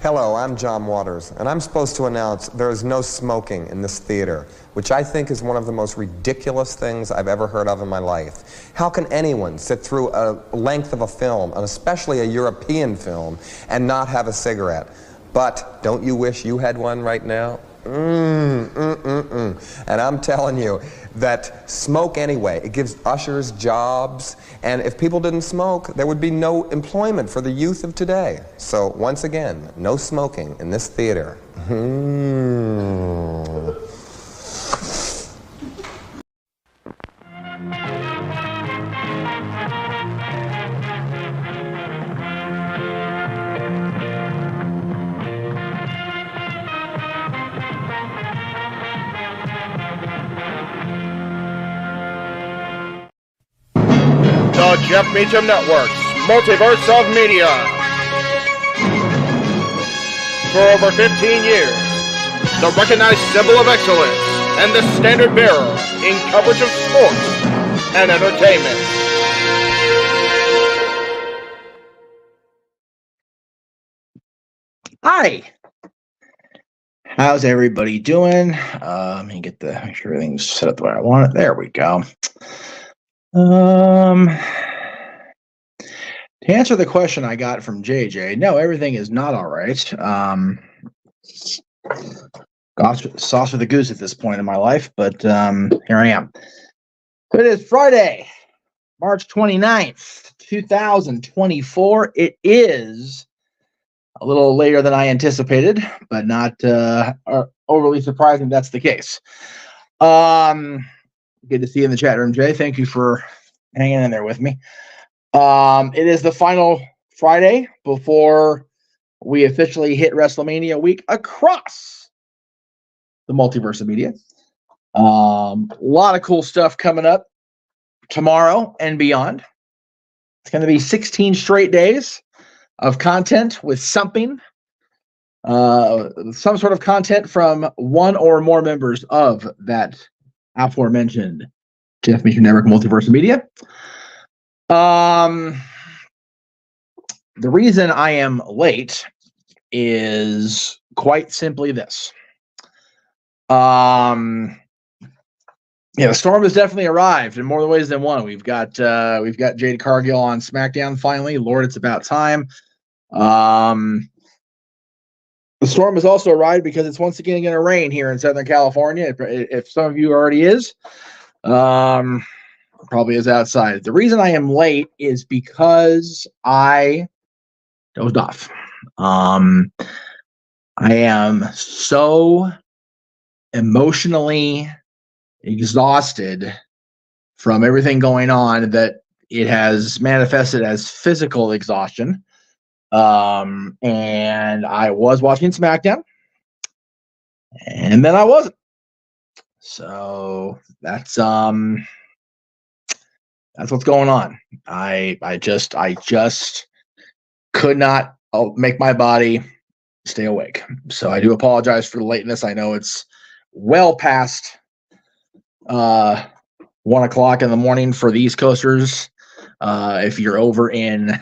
Hello, I'm John Waters, and I'm supposed to announce there is no smoking in this theater, which I think is one of the most ridiculous things I've ever heard of in my life. How can anyone sit through a length of a film, and especially a European film, and not have a cigarette? But don't you wish you had one right now? And I'm telling you that smoke anyway. It gives ushers jobs, and if people didn't smoke, there would be no employment for the youth of today. So once again, no smoking in this theater. The Jeff Meacham Network's Multiverse of Media. For over 15 years, the recognized symbol of excellence and the standard bearer in coverage of sports and entertainment. Hi. How's everybody doing? Let me make sure everything's set up the way I want it. There we go. To answer the question I got from JJ, no, everything is not all right. Sauce for the goose at this point in my life, but here I am. So it is Friday, March 29th, 2024. It is a little later than I anticipated, but not overly surprising that's the case. Good to see you in the chat room, Jay. Thank you for hanging in there with me. It is the final Friday before we officially hit WrestleMania week across the multiverse of media. A lot of cool stuff coming up tomorrow and beyond. It's going to be 16 straight days of content with some sort of content from one or more members of that aforementioned Jeff Meacham Network Multiverse of Media. The reason I am late is quite simply this. The storm has definitely arrived in more ways than one. We've got Jade Cargill on SmackDown finally. Lord, it's about time. The storm has also arrived because it's once again going to rain here in Southern California. If some of you already is, probably is outside. The reason I am late is because I dozed off. I am so emotionally exhausted from everything going on that it has manifested as physical exhaustion. And I was watching SmackDown, and then I wasn't. So that's what's going on. I just could not make my body stay awake. So I do apologize for the lateness. I know it's well past 1 o'clock in the morning for the East Coasters. If you're over in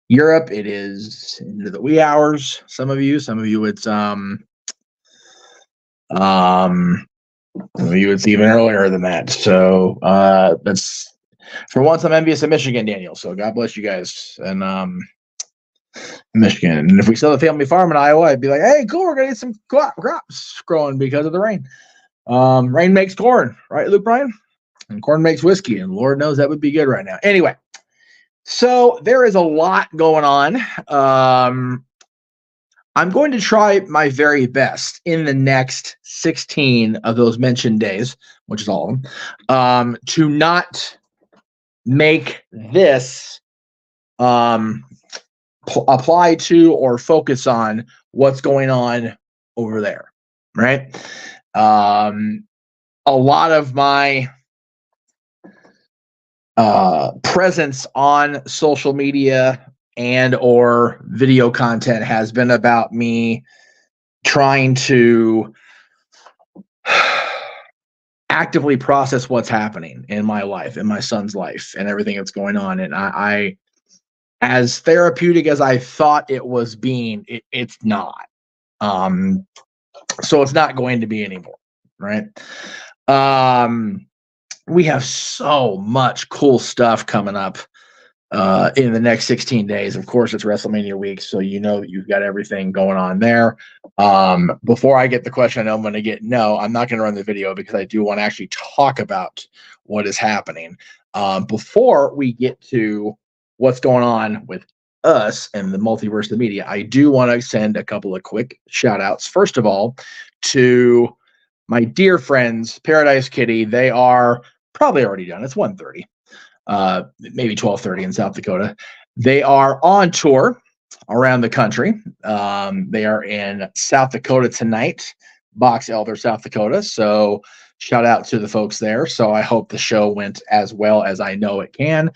Europe, it is into the wee hours. Some of you, it's it's even earlier than that. So that's for once I'm envious of Michigan, Daniel. So God bless you guys and Michigan. And if we still have a family farm in Iowa, I'd be like, hey, cool, we're gonna get some crops growing because of the rain. Rain makes corn, right, Luke Bryan? And corn makes whiskey, and Lord knows that would be good right now. Anyway. So there is a lot going on. I'm going to try my very best in the next 16 of those mentioned days, which is all of them, to not make this apply to or focus on what's going on over there, right? A lot of my presence on social media and or video content has been about me trying to actively process what's happening in my life, in my son's life, and everything that's going on. And I as therapeutic as I thought it was being, it's not. So it's not going to be anymore, right? We have so much cool stuff coming up in the next 16 days. Of course, it's WrestleMania week, so you know that you've got everything going on there. Before I get the question I know I'm going to get, no, I'm not going to run the video because I do want to actually talk about what is happening. Before we get to what's going on with us and the multiverse of the media, I do want to send a couple of quick shout outs. First of all, to my dear friends, Paradise Kitty. They are probably already done. It's 1:30, maybe 12:30 in South Dakota. They are on tour around the country. They are in South Dakota tonight, Box Elder, South Dakota. So shout out to the folks there. So I hope the show went as well as I know it can.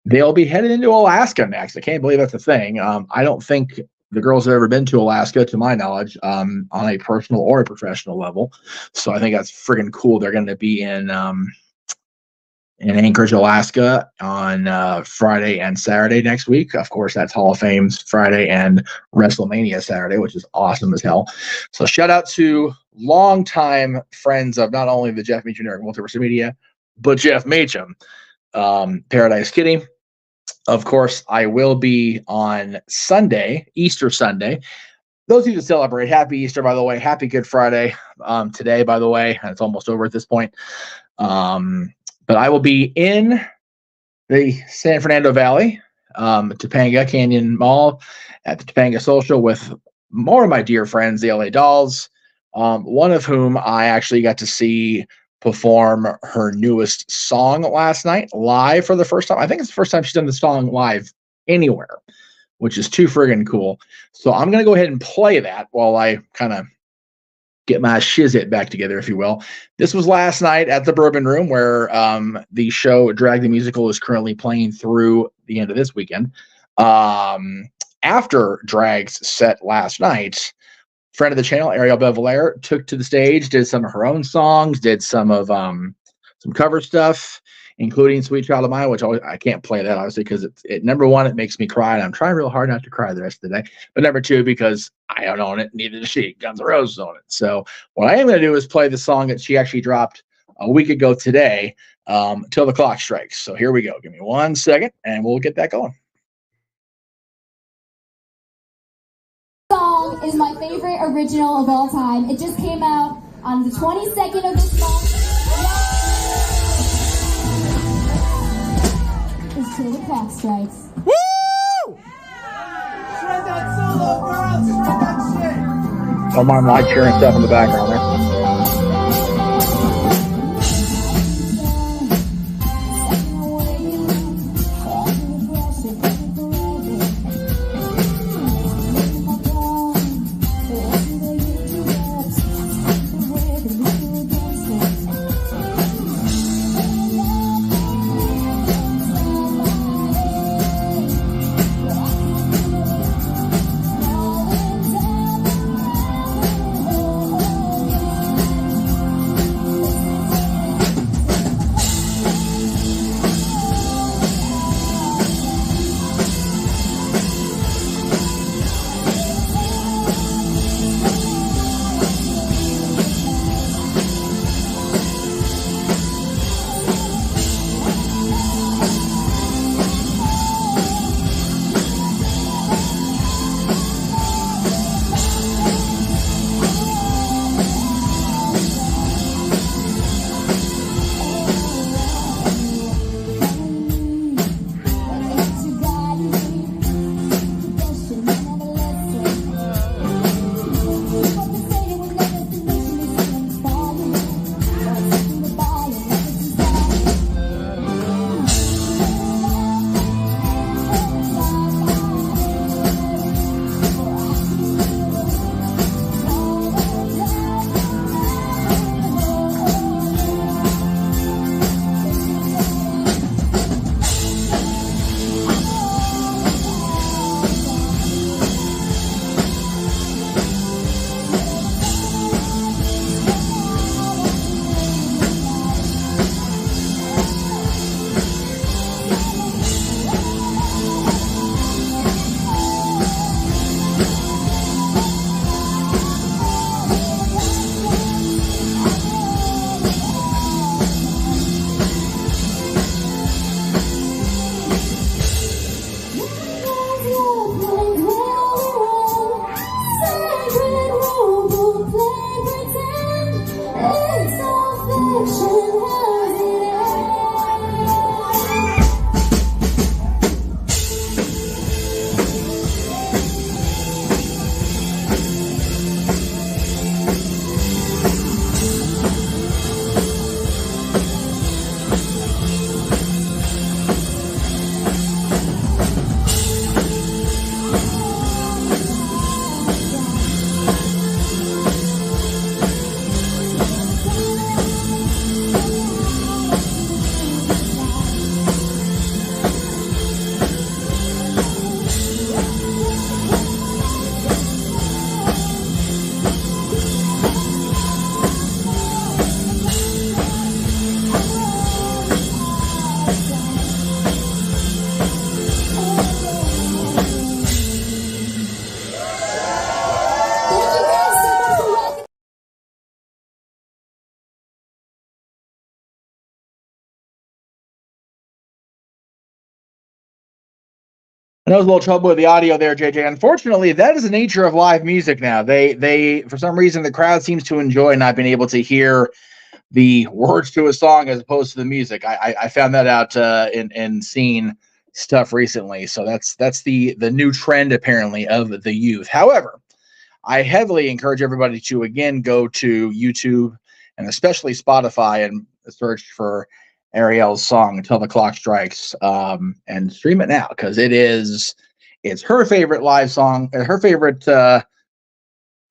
They'll be headed into Alaska next. I can't believe that's a thing. I don't think the girls have ever been to Alaska, to my knowledge, on a personal or a professional level. So I think that's friggin' cool. They're going to be in Anchorage, Alaska on Friday and Saturday next week. Of course, that's Hall of Fame's Friday and WrestleMania Saturday, which is awesome as hell. So shout out to longtime friends of not only the Jeff Meacham Network Multiverse Media, but Jeff Meacham, Paradise Kitty. Of course, I will be on Sunday, Easter Sunday. Those of you that celebrate, happy Easter, by the way. Happy Good Friday today, by the way. And it's almost over at this point. But I will be in the San Fernando Valley, Topanga Canyon Mall at the Topanga Social with more of my dear friends, the LA Dolls, one of whom I actually got to see perform her newest song last night live for the first time. I think it's the first time she's done the song live anywhere, which is too friggin' cool. So I'm going to go ahead and play that while I kind of get my shizit back together, if you will. This was last night at the Bourbon Room, where the show Drag the Musical is currently playing through the end of this weekend. After Drag's set last night, friend of the channel, Ariel Bevelaire, took to the stage, did some of her own songs, did some of some cover stuff, including Sweet Child of Mine, which I can't play that, obviously, because it number one, it makes me cry, and I'm trying real hard not to cry the rest of the day. But number two, because I don't own it, neither does she. Guns N' Roses own it. So what I am going to do is play the song that she actually dropped a week ago today, Till the Clock Strikes. So here we go. Give me 1 second, and we'll get that going. Song is my favorite original of all time. It just came out on the 22nd of this month. It's Till the Clock Strikes. Woo! Shred that solo, girl! Shred that shit! Don't mind my cheering stuff in the background there. I know there's a little trouble with the audio there, JJ. Unfortunately, that is the nature of live music now. They for some reason, the crowd seems to enjoy not being able to hear the words to a song as opposed to the music. I found that out in seeing stuff recently. So that's the new trend apparently of the youth. However, I heavily encourage everybody to again go to YouTube and especially Spotify and search for Ariel's song "Until the Clock Strikes" and stream it now because it's her favorite live song, her favorite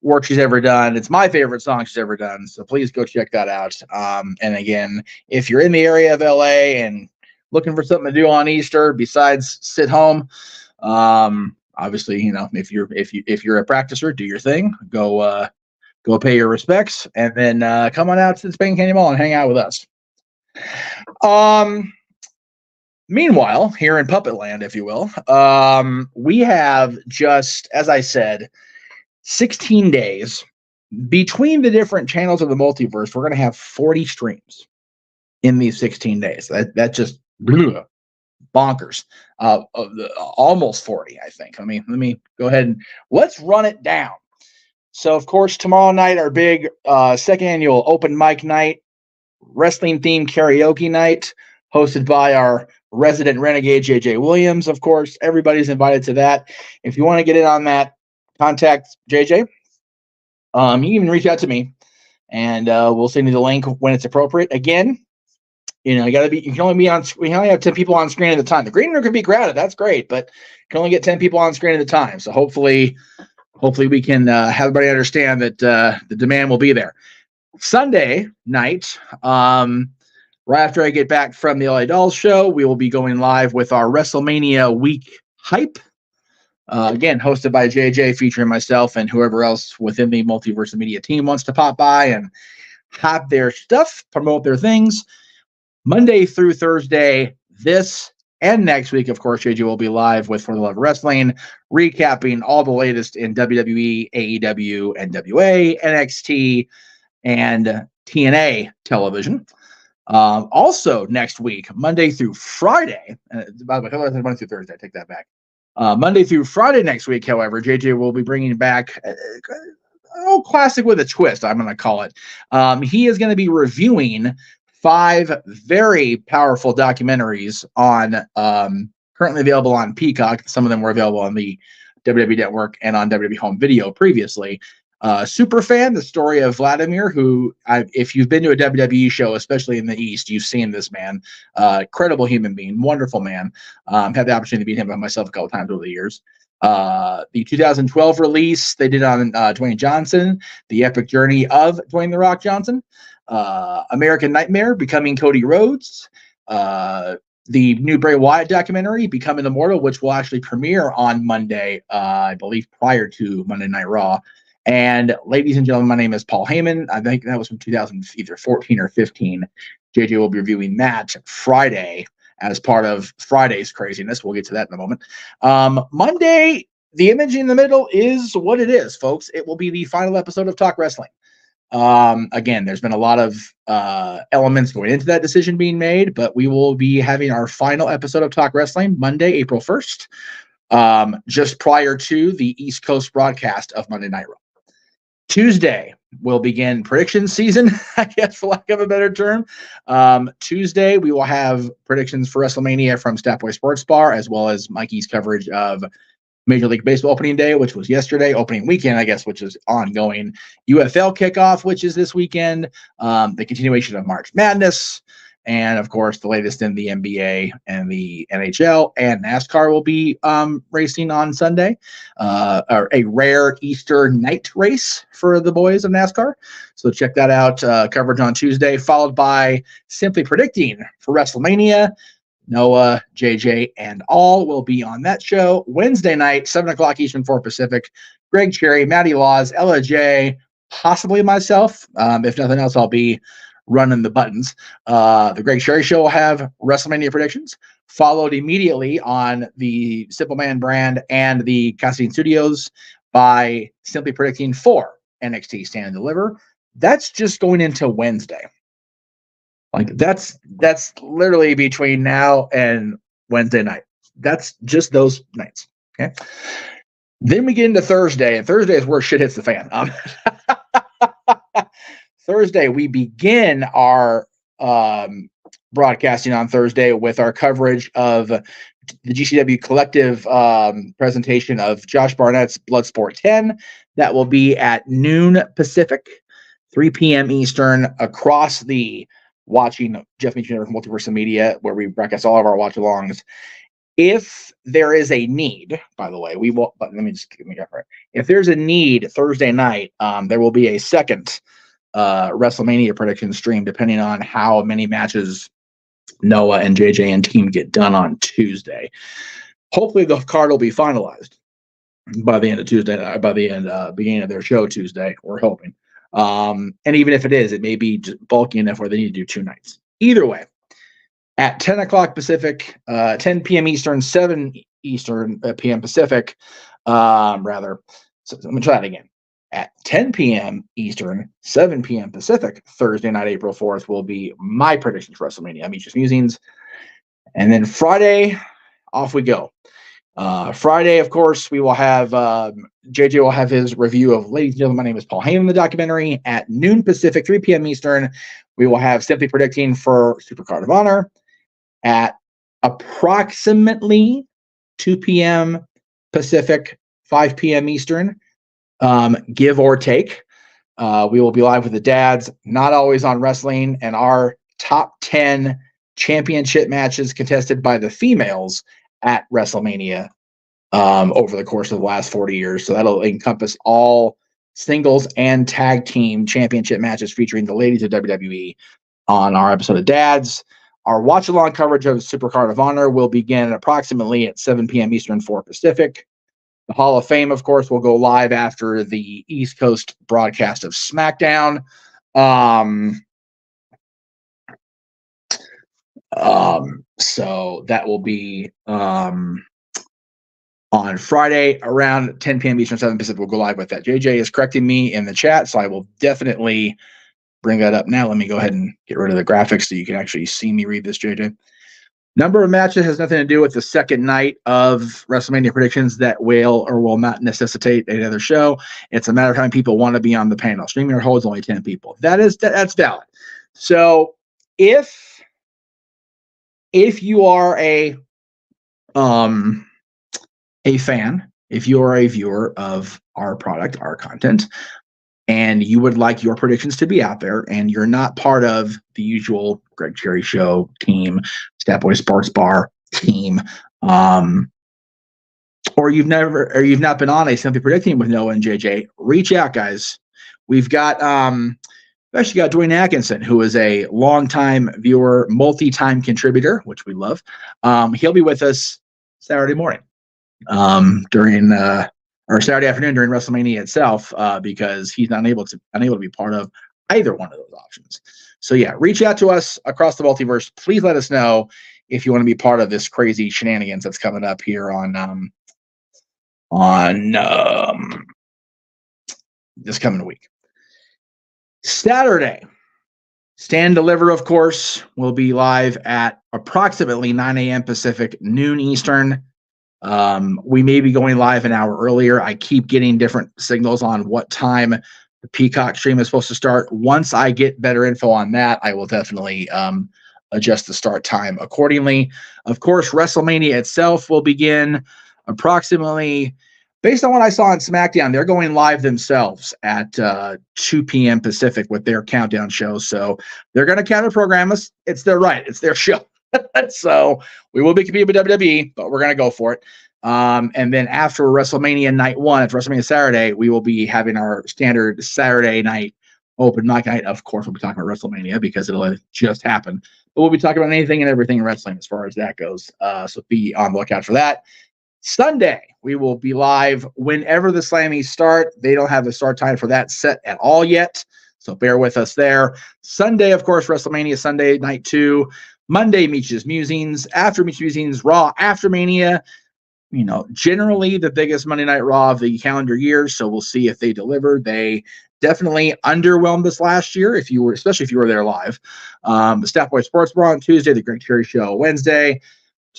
work she's ever done. It's my favorite song she's ever done. So please go check that out. And again, if you're in the area of LA and looking for something to do on Easter besides sit home, obviously, if you're a practicer, do your thing. Go pay your respects, and then come on out to the Spain Canyon Mall and hang out with us. Meanwhile, here in Puppet Land, if you will, we have just, as I said, 16 days between the different channels of the multiverse. We're going to have 40 streams in these 16 days. That just bonkers. Almost 40, I think. Let me go ahead and let's run it down. So, of course, tomorrow night, our big second annual open mic night, wrestling themed karaoke night, hosted by our resident renegade JJ Williams. Of course, everybody's invited to that. If you want to get in on that, contact JJ. You can even reach out to me, and we'll send you the link when it's appropriate. Again, we can only have 10 people on screen at a time. The green room can be crowded, that's great, but you can only get 10 people on screen at a time. So hopefully we can have everybody understand that the demand will be there. Sunday night, right after I get back from the LA Dolls show, we will be going live with our WrestleMania week hype. Again, hosted by JJ, featuring myself and whoever else within the Multiverse Media team wants to pop by and have their stuff, promote their things. Monday through Thursday, this and next week, of course, JJ will be live with For the Love of Wrestling, recapping all the latest in WWE, AEW, NWA, NXT, and TNA television. Also, next week, Monday through Friday, by the way, Monday through Thursday, I take that back. Monday through Friday next week, however, JJ will be bringing back an old classic with a twist, I'm going to call it. He is going to be reviewing 5 very powerful documentaries on currently available on Peacock. Some of them were available on the WWE Network and on WWE Home Video previously. Superfan, the story of Vladimir, who, if you've been to a WWE show, especially in the East, you've seen this man. Incredible human being, wonderful man. Had the opportunity to meet him by myself a couple times over the years. The 2012 release they did on Dwayne Johnson, the epic journey of Dwayne "The Rock" Johnson. American Nightmare, Becoming Cody Rhodes. The new Bray Wyatt documentary, Becoming Immortal, which will actually premiere on Monday, I believe prior to Monday Night Raw. And ladies and gentlemen, my name is Paul Heyman. I think that was from 2014 or 15. JJ will be reviewing that Friday as part of Friday's craziness. We'll get to that in a moment. Monday, the image in the middle is what it is, folks. It will be the final episode of Talk Wrestling. Again, there's been a lot of elements going into that decision being made, but we will be having our final episode of Talk Wrestling Monday, April 1st, just prior to the East Coast broadcast of Monday Night Raw. Tuesday will begin prediction season, I guess, for lack of a better term. Tuesday, we will have predictions for WrestleMania from Statboy Sports Bar, as well as Mikey's coverage of Major League Baseball opening day, which was yesterday, opening weekend, I guess, which is ongoing. UFL kickoff, which is this weekend, the continuation of March Madness, and of course, the latest in the NBA and the NHL, and NASCAR will be racing on Sunday, or a rare Easter night race for the boys of NASCAR. So check that out. Coverage on Tuesday, followed by Simply Predicting for WrestleMania. Noah, JJ, and all will be on that show. Wednesday night, 7 o'clock Eastern, 4 Pacific. Greg Cherry, Matty Laws, Ella J, possibly myself. If nothing else, I'll be running the buttons. The Greg Cherry Show will have WrestleMania predictions, followed immediately on the Simple Man brand and the Casting Studios by Simply Predicting for NXT Stand and Deliver. That's just going into Wednesday. Like that's literally between now and Wednesday night. that's just those nights. Okay. Then we get into Thursday, and Thursday is where shit hits the fan. Thursday, we begin our broadcasting on Thursday with our coverage of the GCW Collective presentation of Josh Barnett's Bloodsport 10. That will be at noon Pacific, 3 p.m. Eastern, across the Watching Jeff Meach Network Multiverse Media, where we broadcast all of our watch-alongs. If there is a need, by the way, we will. But let me get right. If there's a need Thursday night, there will be a second WrestleMania prediction stream, depending on how many matches Noah and JJ and team get done on Tuesday. Hopefully, the card will be finalized by the end of Tuesday. By the beginning of their show Tuesday, we're hoping. And even if it is, it may be just bulky enough where they need to do 2 nights. Either way. At 10 o'clock Pacific, 10 p.m. Eastern, 7 Eastern p.m. Pacific, rather. So let me try that again. At 10 p.m. Eastern, 7 p.m. Pacific, Thursday night, April 4th, will be my predictions for WrestleMania. Meach's Musings. And then Friday, off we go. Friday, of course, we will have JJ will have his review of Ladies and Gentlemen, My Name is Paul Heyman, the documentary. At noon Pacific, 3 p.m. Eastern, we will have Simply Predicting for Supercard of Honor. At approximately 2 p.m. Pacific, 5 p.m. Eastern, give or take. We will be live with the dads, Not Always on Wrestling, and our top 10 championship matches contested by the females at WrestleMania over the course of the last 40 years. So that'll encompass all singles and tag team championship matches featuring the ladies of WWE on our episode of Dads. Our watch-along coverage of Supercard of Honor will begin approximately at 7 p.m. Eastern, 4 Pacific. The Hall of Fame, of course, will go live after the East Coast broadcast of SmackDown. So that will be on Friday around 10 p.m. Eastern, 7 Pacific. We'll go live with that. JJ is correcting me in the chat, so I will definitely bring that up now. Let me go ahead and get rid of the graphics so you can actually see me read this, JJ. Number of matches has nothing to do with the second night of WrestleMania predictions that will or will not necessitate another show. It's a matter of how many people want to be on the panel. StreamYard holds only 10 people. That's valid. So if you are a fan, if you are a viewer of our product, our content, and you would like your predictions to be out there, and you're not part of the usual Greg Cherry Show team, Stat Boy Sports Bar team, or you've not been on a Simply Predicting with Noah and JJ, reach out, guys. We've got actually got Dwayne Atkinson, who is a longtime viewer, multi-time contributor, which we love. He'll be with us Saturday morning during or Saturday afternoon during WrestleMania itself, because he's unable to be part of either one of those options. So yeah, reach out to us across the multiverse. Please let us know if you want to be part of this crazy shenanigans that's coming up here on this coming week. Saturday, Stand Deliver, of course, will be live at approximately 9 a.m. Pacific, noon Eastern. We may be going live an hour earlier. I keep getting different signals on what time the Peacock stream is supposed to start. Once I get better info on that, I will definitely adjust the start time accordingly. Of course, WrestleMania itself will begin approximately, based on what I saw on SmackDown, they're going live themselves at 2 p.m. Pacific with their countdown show. So they're going to counter program us. It's their right. It's their show. So we will be competing with WWE, but we're going to go for it. And then after WrestleMania night 1, after WrestleMania Saturday, we will be having our standard Saturday night open mic night. Of course, we'll be talking about WrestleMania because it'll just happen. But we'll be talking about anything and everything in wrestling as far as that goes. So be on the lookout for that. Sunday, we will be live whenever the Slammies start. They don't have the start time for that set at all yet, so bear with us there. Sunday, of course, WrestleMania Sunday, night 2. Monday, Meach's Musings. After Meach's Musings, Raw after Mania. You know, generally the biggest Monday Night Raw of the calendar year, so we'll see if they deliver. They definitely underwhelmed us last year, especially if you were there live. The Stat Boy Sports Bar on Tuesday, the Greg Cherry Show Wednesday.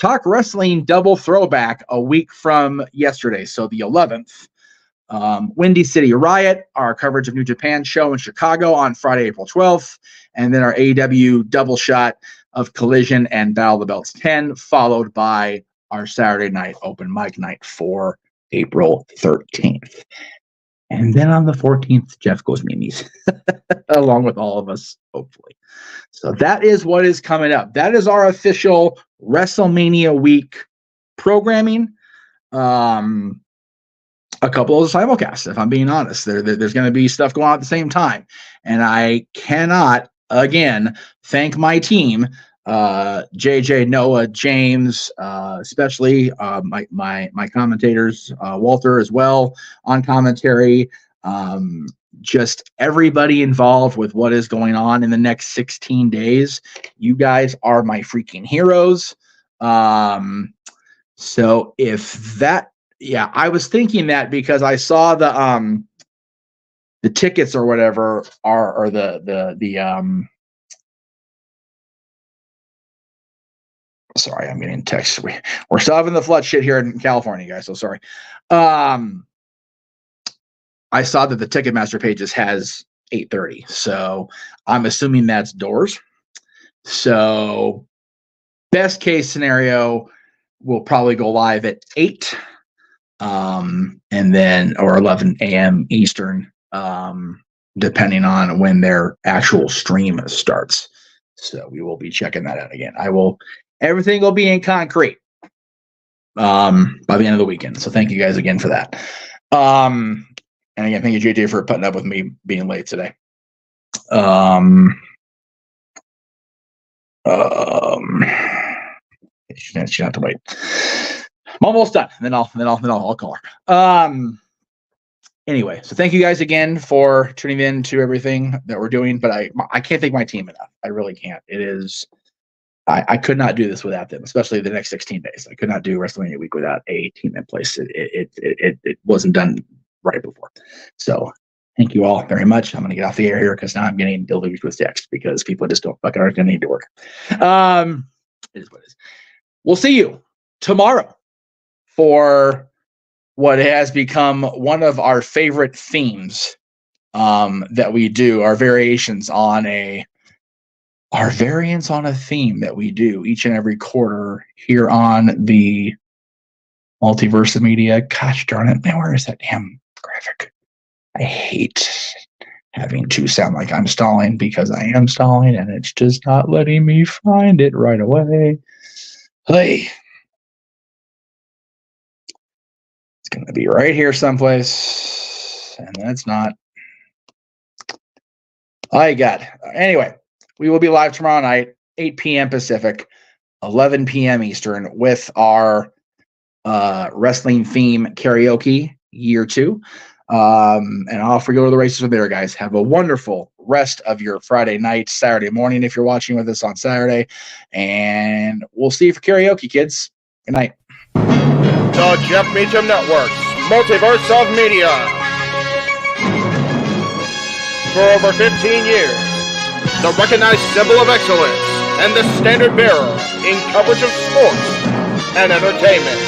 Talk Wrestling Double Throwback a week from yesterday, so the 11th. Windy City Riot, our coverage of New Japan show in Chicago on Friday, April 12th, and then our AEW double shot of Collision and Battle of the Belts 10, followed by our Saturday night open mic night for April 13th. And then on the 14th, Jeff goes Mimi's, along with all of us, hopefully. So that is what is coming up. That is our official WrestleMania week programming. A couple of simulcasts, if I'm being honest. There's going to be stuff going on at the same time. And I cannot, again, thank my team, JJ, Noah, James, especially my commentators, Walter as well on commentary, just everybody involved with what is going on in the next 16 days. You guys are my freaking heroes. So if that, yeah, I was thinking that because I saw the tickets or whatever are sorry, I'm getting text. We're still having the flood shit here in California, guys. So sorry. I saw that the Ticketmaster pages has 8:30, so I'm assuming that's doors. So best case scenario, we'll probably go live at 8, and then or 11 a.m. Eastern, depending on when their actual stream starts. So we will be checking that out again. Everything will be in concrete by the end of the weekend. So thank you guys again for that. And again, thank you, JJ, for putting up with me being late today. You have to wait. I'm almost done. Then I'll call her. Anyway, so thank you guys again for tuning in to everything that we're doing. But I can't thank my team enough. I really can't. It is. I could not do this without them, especially the next 16 days. I could not do WrestleMania week without a team in place. It wasn't done right before. So thank you all very much. I'm going to get off the air here because now I'm getting deluged with text because people just don't fucking aren't going to need to work. It is what it is. We'll see you tomorrow for what has become one of our favorite themes that we do, our variants on a theme that we do each and every quarter here on the Multiverse of Media. Gosh darn it, man, where is that damn graphic? I hate having to sound like I'm stalling because I am stalling and it's just not letting me find it right away. Hey. It's going to be right here someplace. And that's not. I got it. Anyway, we will be live tomorrow night, 8 p.m. Pacific, 11 p.m. Eastern, with our wrestling theme karaoke year 2. And off we go to the races from there, guys. Have a wonderful rest of your Friday night, Saturday morning if you're watching with us on Saturday. And we'll see you for karaoke, kids. Good night. The Jeff Meacham Network's Multiverse of Media. For over 15 years, the recognized symbol of excellence and the standard bearer in coverage of sports and entertainment.